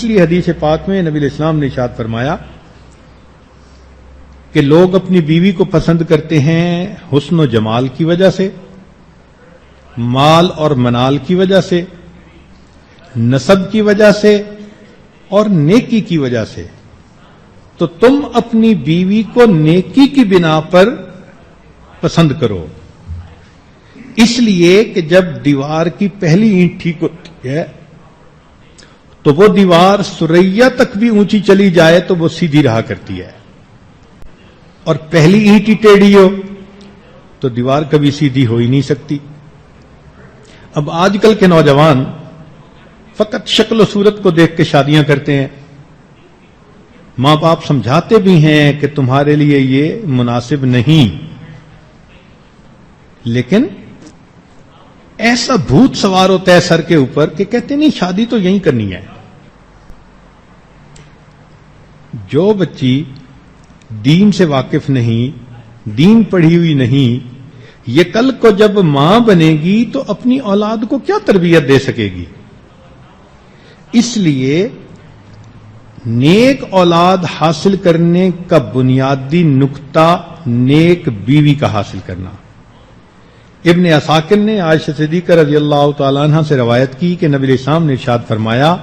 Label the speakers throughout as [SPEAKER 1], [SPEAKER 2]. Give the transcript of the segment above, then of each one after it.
[SPEAKER 1] اس لیے حدیث پاک میں نبی علیہ السلام نے ارشاد فرمایا کہ لوگ اپنی بیوی کو پسند کرتے ہیں حسن و جمال کی وجہ سے، مال اور منال کی وجہ سے، نسب کی وجہ سے اور نیکی کی وجہ سے۔ تو تم اپنی بیوی کو نیکی کی بنا پر پسند کرو، اس لیے کہ جب دیوار کی پہلی اینٹ ٹھیک ہوتی ہے تو وہ دیوار سریا تک بھی اونچی چلی جائے تو وہ سیدھی رہا کرتی ہے، اور پہلی اینٹ ہی ٹیڑھی ہو تو دیوار کبھی سیدھی ہو ہی نہیں سکتی۔ اب آج کل کے نوجوان فقط شکل و صورت کو دیکھ کے شادیاں کرتے ہیں، ماں باپ سمجھاتے بھی ہیں کہ تمہارے لیے یہ مناسب نہیں، لیکن ایسا بھوت سوار ہوتا ہے سر کے اوپر کہ کہتے نہیں شادی تو یہیں کرنی ہے۔ جو بچی دین سے واقف نہیں، دین پڑھی ہوئی نہیں، یہ کل کو جب ماں بنے گی تو اپنی اولاد کو کیا تربیت دے سکے گی؟ اس لیے نیک اولاد حاصل کرنے کا بنیادی نقطہ نیک بیوی کا حاصل کرنا۔ ابن عساکر نے عائشہ صدیقہ رضی اللہ تعالیٰ عنہ سے روایت کی کہ نبی علیہ السلام نے ارشاد فرمایا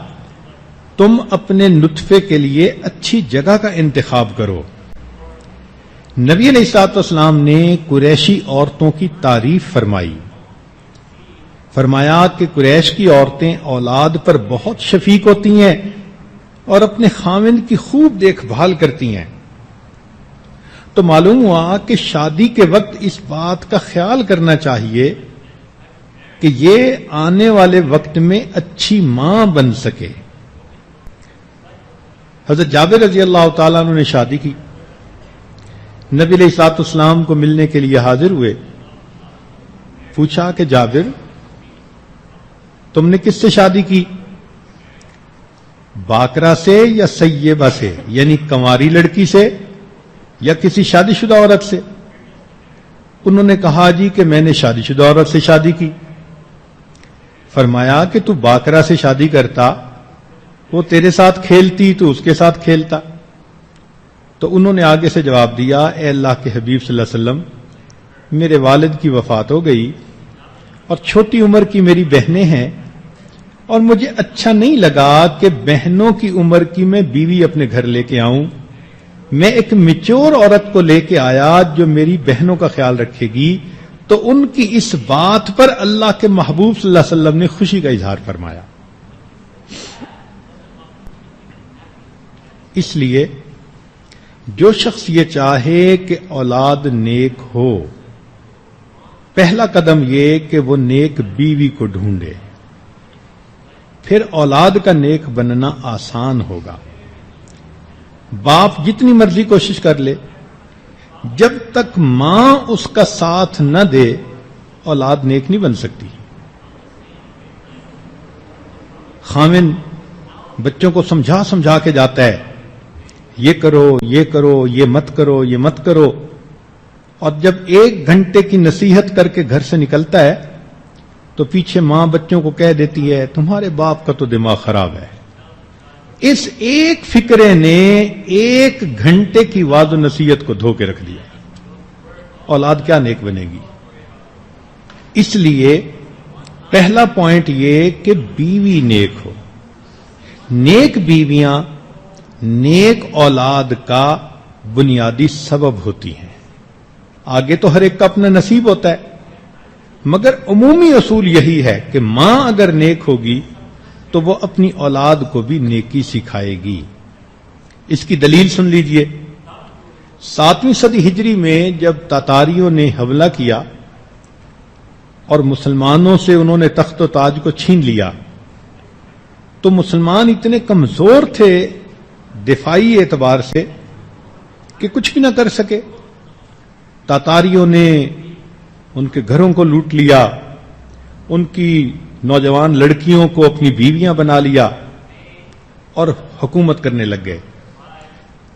[SPEAKER 1] تم اپنے نطفے کے لیے اچھی جگہ کا انتخاب کرو۔ نبی علیہ الصلوۃ والسلام نے قریشی عورتوں کی تعریف فرمائی، فرمایا کہ قریش کی عورتیں اولاد پر بہت شفیق ہوتی ہیں اور اپنے خاوند کی خوب دیکھ بھال کرتی ہیں۔ تو معلوم ہوا کہ شادی کے وقت اس بات کا خیال کرنا چاہیے کہ یہ آنے والے وقت میں اچھی ماں بن سکے۔ حضرت جابر رضی اللہ تعالیٰ عنہ نے شادی کی، نبی علیہ الصلوۃ والسلام کو ملنے کے لیے حاضر ہوئے، پوچھا کہ جابر تم نے کس سے شادی کی، باکرہ سے یا سیبہ سے، یعنی کنواری لڑکی سے یا کسی شادی شدہ عورت سے؟ انہوں نے کہا جی کہ میں نے شادی شدہ عورت سے شادی کی۔ فرمایا کہ تو باکرہ سے شادی کرتا، وہ تیرے ساتھ کھیلتی تو اس کے ساتھ کھیلتا۔ تو انہوں نے آگے سے جواب دیا، اے اللہ کے حبیب صلی اللہ علیہ وسلم، میرے والد کی وفات ہو گئی اور چھوٹی عمر کی میری بہنیں ہیں، اور مجھے اچھا نہیں لگا کہ بہنوں کی عمر کی میں بیوی اپنے گھر لے کے آؤں، میں ایک میچور عورت کو لے کے آیا جو میری بہنوں کا خیال رکھے گی۔ تو ان کی اس بات پر اللہ کے محبوب صلی اللہ علیہ وسلم نے خوشی کا اظہار فرمایا۔ اس لیے جو شخص یہ چاہے کہ اولاد نیک ہو، پہلا قدم یہ کہ وہ نیک بیوی کو ڈھونڈے، پھر اولاد کا نیک بننا آسان ہوگا۔ باپ جتنی مرضی کوشش کر لے، جب تک ماں اس کا ساتھ نہ دے اولاد نیک نہیں بن سکتی۔ خاوند بچوں کو سمجھا سمجھا کے جاتا ہے، یہ کرو یہ کرو، یہ مت کرو یہ مت کرو، اور جب 1 گھنٹے کی نصیحت کر کے گھر سے نکلتا ہے تو پیچھے ماں بچوں کو کہہ دیتی ہے تمہارے باپ کا تو دماغ خراب ہے۔ اس ایک فکرے نے 1 گھنٹے کی وعظ و نصیحت کو دھو کے رکھ دیا، اولاد کیا نیک بنے گی؟ اس لیے پہلا پوائنٹ یہ کہ بیوی نیک ہو۔ نیک بیویاں نیک اولاد کا بنیادی سبب ہوتی ہیں۔ آگے تو ہر ایک کا اپنا نصیب ہوتا ہے، مگر عمومی اصول یہی ہے کہ ماں اگر نیک ہوگی تو وہ اپنی اولاد کو بھی نیکی سکھائے گی۔ اس کی دلیل سن لیجئے۔ 7ویں صدی ہجری میں جب تاتاریوں نے حملہ کیا اور مسلمانوں سے انہوں نے تخت و تاج کو چھین لیا، تو مسلمان اتنے کمزور تھے دفاعی اعتبار سے کہ کچھ بھی نہ کر سکے۔ تاتاریوں نے ان کے گھروں کو لوٹ لیا، ان کی نوجوان لڑکیوں کو اپنی بیویاں بنا لیا اور حکومت کرنے لگ گئے۔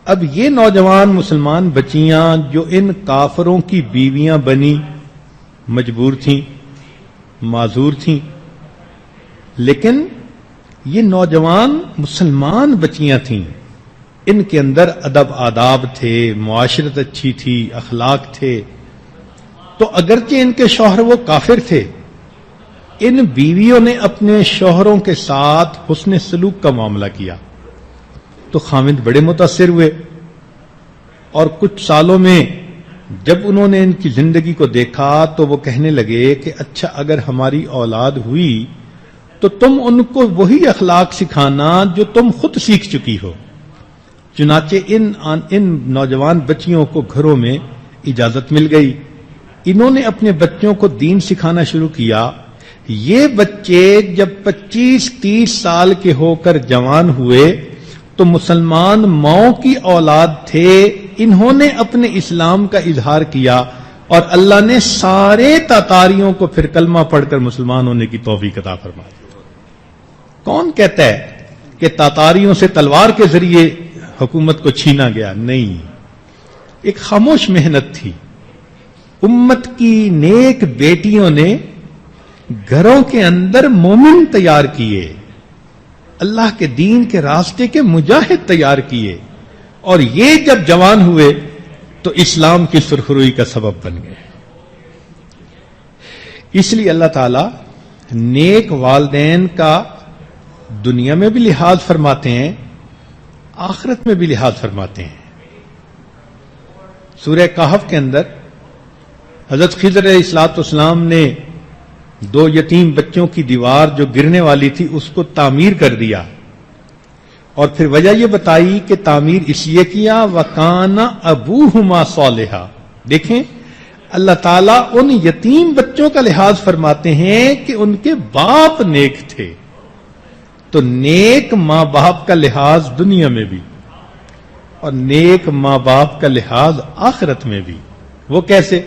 [SPEAKER 1] اب یہ نوجوان مسلمان بچیاں جو ان کافروں کی بیویاں بنی مجبور تھیں، معذور تھیں، لیکن یہ نوجوان مسلمان بچیاں تھیں، ان کے اندر ادب آداب تھے، معاشرت اچھی تھی، اخلاق تھے، تو اگرچہ ان کے شوہر وہ کافر تھے، ان بیویوں نے اپنے شوہروں کے ساتھ حسن سلوک کا معاملہ کیا، تو خاوند بڑے متاثر ہوئے، اور کچھ سالوں میں جب انہوں نے ان کی زندگی کو دیکھا تو وہ کہنے لگے کہ اچھا اگر ہماری اولاد ہوئی تو تم ان کو وہی اخلاق سکھانا جو تم خود سیکھ چکی ہو۔ چنانچہ ان نوجوان بچیوں کو گھروں میں اجازت مل گئی، انہوں نے اپنے بچوں کو دین سکھانا شروع کیا۔ یہ بچے جب 25-30 سال کے ہو کر جوان ہوئے تو مسلمان ماؤں کی اولاد تھے، انہوں نے اپنے اسلام کا اظہار کیا اور اللہ نے سارے تاتاریوں کو پھر کلمہ پڑھ کر مسلمان ہونے کی توفیق عطا فرما دی۔ کون کہتا ہے کہ تاتاریوں سے تلوار کے ذریعے حکومت کو چھینا گیا؟ نہیں، ایک خاموش محنت تھی، امت کی نیک بیٹیوں نے گھروں کے اندر مومن تیار کیے، اللہ کے دین کے راستے کے مجاہد تیار کیے، اور یہ جب جوان ہوئے تو اسلام کی سرخروئی کا سبب بن گئے۔ اس لیے اللہ تعالی نیک والدین کا دنیا میں بھی لحاظ فرماتے ہیں، آخرت میں بھی لحاظ فرماتے ہیں۔ سورہ کہف کے اندر حضرت خضر علیہ الصلوۃ والسلام نے 2 یتیم بچوں کی دیوار جو گرنے والی تھی اس کو تعمیر کر دیا، اور پھر وجہ یہ بتائی کہ تعمیر اس لیے کیا وَكَانَ أَبُوهُمَا صَالِحًا۔ دیکھیں اللہ تعالیٰ ان یتیم بچوں کا لحاظ فرماتے ہیں کہ ان کے باپ نیک تھے، تو نیک ماں باپ کا لحاظ دنیا میں بھی اور نیک ماں باپ کا لحاظ آخرت میں بھی۔ وہ کیسے؟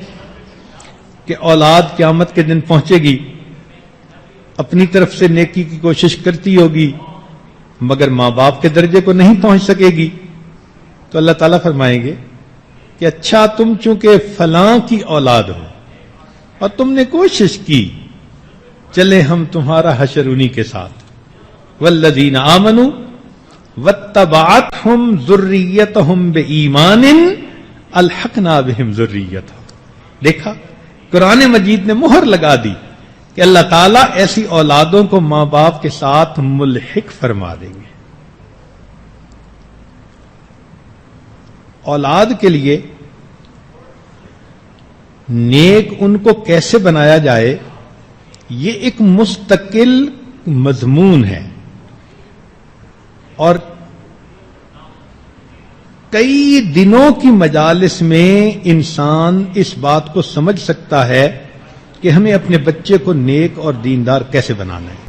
[SPEAKER 1] کہ اولاد قیامت کے دن پہنچے گی، اپنی طرف سے نیکی کی کوشش کرتی ہوگی مگر ماں باپ کے درجے کو نہیں پہنچ سکے گی، تو اللہ تعالیٰ فرمائیں گے کہ اچھا تم چونکہ فلاں کی اولاد ہو اور تم نے کوشش کی، چلے ہم تمہارا حشر انہی کے ساتھ، والذین آمنوا واتبعتہم ذریتہم بایمان الحقنا بہم ذریتہم۔ دیکھا قرآن مجید نے مہر لگا دی کہ اللہ تعالیٰ ایسی اولادوں کو ماں باپ کے ساتھ ملحق فرما دیں گے۔ اولاد کے لیے نیک ان کو کیسے بنایا جائے یہ ایک مستقل مضمون ہے، اور کئی دنوں کی مجالس میں انسان اس بات کو سمجھ سکتا ہے کہ ہمیں اپنے بچے کو نیک اور دیندار کیسے بنانا ہے۔